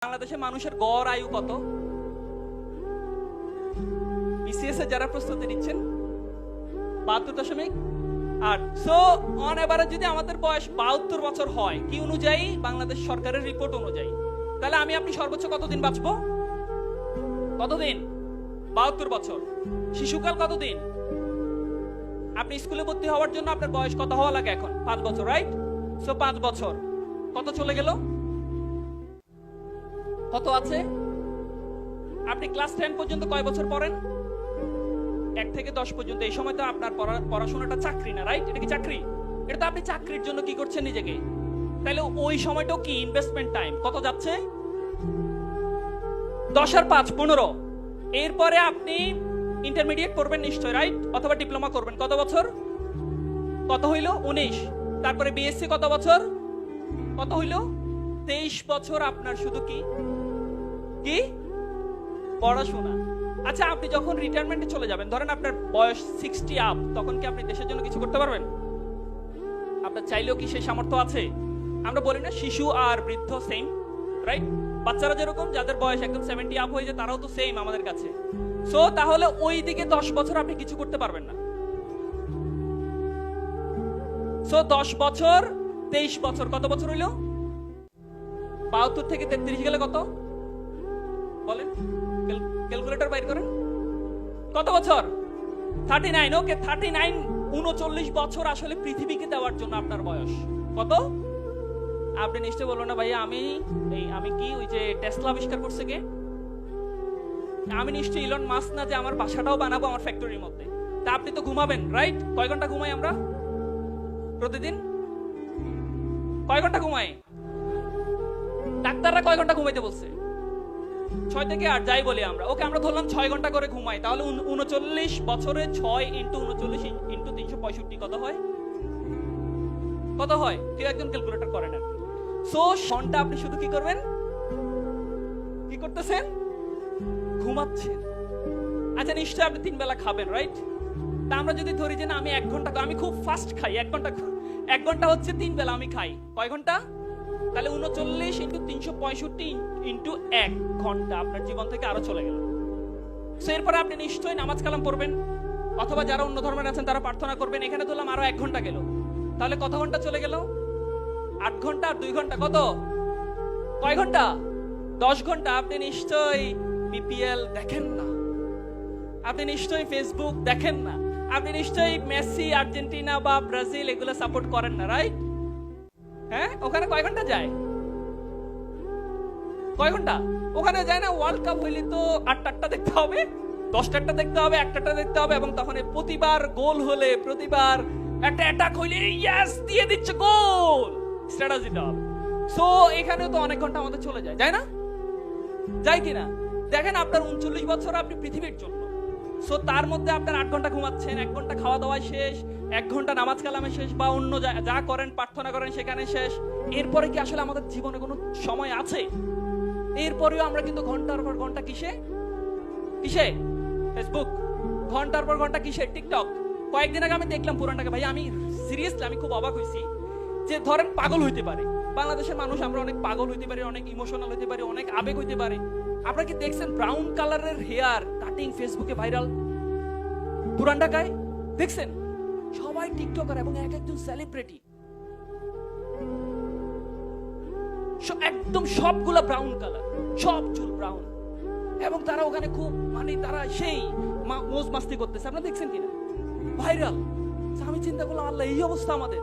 বাংলাদেশের মানুষের গড় আয়ু কত? বিসিএস এ যারা প্রস্তুতি নিচ্ছেন 72.8। সো অন এভারেজ যদি আমাদের বয়স 72 বছর হয়, কি অনুযায়ী? বাংলাদেশ সরকারের রিপোর্ট অনুযায়ী, তাহলে আমি আপনি সর্বোচ্চ কতদিন বাঁচবো? কতদিন? 72 বছর। শিশুকাল কতদিন? আপনি স্কুলে ভর্তি হওয়ার জন্য আপনার বয়স কত হওয়া লাগে এখন? 5 বছর, রাইট? সো 5 বছর কত চলে গেল? কত আছে? আপনি ক্লাস 10 পর্যন্ত কয় বছর পড়েন? 1 থেকে 10 পর্যন্ত। এই সময় তো আপনার পড়াশোনাটা চাকরি না, রাইট? এটা কি চাকরি? এটা তো আপনি চাকরির জন্য কি করছেন নিজেকে? তাহলে ওই সময়টাও কি ইনভেস্টমেন্ট টাইম? কত যাচ্ছে? 10 আর 5 15। এরপরে আপনি ইন্টারমিডিয়েট পড়বেন নিশ্চয়, রাইট? অথবা ডিপ্লোমা করবেন। কত বছর? কত হইল? 19। তারপরে বিএসসি কত বছর? কত হইল? 23 বছর আপনার শুধু কি কি পড়াশোনা। আচ্ছা, আপনি যখন রিটায়ারমেন্টে চলে যাবেন, ধরেন আপনার বয়স 60 আপ, তখন কি আপনি দেশের জন্য কিছু করতে পারবেন? আপনার চাইলেও কি সেই সামর্থ্য আছে? আমরা বলি না শিশু আর বৃদ্ধ সেম, রাইট? বাচ্চারা যেরকম যাদের বয়স একদম 70 আপ হয়ে যায়, তারাও তো সেম আমাদের কাছে। সো তাহলে ওই দিকে 10 বছর আপনি কিছু করতে পারবেন না। সো 10 বছর 23 বছর, কত বছর হইল? 72 থেকে 33 গেলে কত বলেন? ক্যালকুলেটর বাইর করেন। কত বছর? 39। ওকে, 39 39 বছর আসলে পৃথিবীকে দেওয়ার জন্য আপনার বয়স কত? আপনি নিশ্চয় বলবেন না ভাইয়া আমি কি ওই যে টেসলা আবিষ্কার করছে কে? আমি নিশ্চয় ইলন মাস্ক না যে আমার বাসাটাও বানাবো আমার ফ্যাক্টরির মধ্যে। তা আপনি তো ঘুমাবেন, রাইট? কয় ঘন্টা ঘুমাই আমরা প্রতিদিন? কয় ঘন্টা ঘুমাই? ডাক্তাররা কয় ঘন্টা ঘুমাইতে বলছে? 6 থেকে 8, যাই বলি আমরা। ওকে, আমরা ধরলাম 6 ঘন্টা করে ঘুমাই। তাহলে 39 বছরে 6 ইন্টু 39 ইন্টু 365 কত হয়? কত হয়? কেউ একজন ক্যালকুলেটর করেন আর কি। সো ঘন্টা আপনি শুধু কি করবেন? কি করতেছেন? ঘুমাচ্ছেন। আচ্ছা, নিশ্চয় আপনি 3 বেলা খাবেন, রাইট? তা আমরা যদি ধরি যে না, আমি 1 ঘন্টা, আমি খুব ফাস্ট খাই, 1 ঘন্টা হচ্ছে 3 বেলা আমি খাই। কয় ঘন্টা? তাহলে 39 ইন্টু 365 ইন্টু 1 ঘন্টা আপনার জীবন থেকে আরো চলে গেল। সো এরপরে আপনি নিশ্চয়ই নামাজ কালাম পড়বেন, অথবা যারা অন্য ধর্মের আছেন তারা প্রার্থনা করবেন। এখানে ধরলাম আরো 1 ঘন্টা গেল। তাহলে কত ঘন্টা চলে গেল? 8 ঘন্টা আর 2 ঘন্টা কত? কয় ঘন্টা? 10 ঘন্টা। আপনি নিশ্চয়ই বিপিএল দেখেন না, আপনি নিশ্চয়ই ফেসবুক দেখেন না, আপনি নিশ্চয়ই মেসি, আর্জেন্টিনা বা ব্রাজিল এগুলো সাপোর্ট করেন না, রাইট? হ্যাঁ, ওখানে কয় ঘন্টা যায়? কয় ঘন্টা? ওখানে যায় না। ওয়ার্ল্ড কাপ হইলে তো 8টা দেখতে হবে, 10টা দেখতে হবে, 1টা দেখতে হবে, এবং তখন প্রতিবার গোল হলে, প্রতিবার একটা অ্যাটাক হইলে ইয়েস দিয়ে দিচ্ছে গোল, স্ট্র্যাটেজিটা হবে। সো এখানেও তো অনেক ঘন্টা আমাদের চলে যায়, যায় না? যায় কিনা? দেখেন, আপনার 39 বছর আপনি পৃথিবীর জন্য। সো তার মধ্যে আপনার 8 ঘন্টা ঘুমাচ্ছেন, 1 ঘন্টা খাওয়া দাওয়ায় শেষ, 1 ঘন্টা নামাজ কালামে শেষ, বা অন্য যা করেন প্রার্থনা করেন সেখানে শেষ। এরপরে কি আসলে আমাদের জীবনে কোনো সময় আছে? এরপরেও আমরা কিন্তু ঘন্টার পর ঘন্টা কিসে ফেসবুক, ঘন্টার পর ঘন্টা কিসে টিকটক। কয়েকদিন আগে আমি দেখলাম পুরানটাকে, ভাই আমি সিরিয়াসলি আমি খুব অবাক হয়েছি যে ধরেন পাগল হইতে পারে বাংলাদেশের মানুষ, আমরা অনেক পাগল হইতে পারি, অনেক ইমোশনাল হইতে পারি, অনেক আবেগ হইতে পারে। আপনারা কি দেখছেন ব্রাউন কালারের হেয়ার কাটিং ফেসবুকে ভাইরাল পুরান ঢাকায়? দেখছেন? সবাই টিকটকার এবং এক একজন সেলিব্রিটি, একদম সবগুলা ব্রাউন কালার, সব চুল ব্রাউন, এবং তারা ওখানে খুব তারা সেই মৌজ মাস্তি করতেছে। আপনারা দেখছেন কিনা? ভাইরাল। আমি চিন্তা করলাম, আল্লাহ, এই অবস্থা আমাদের।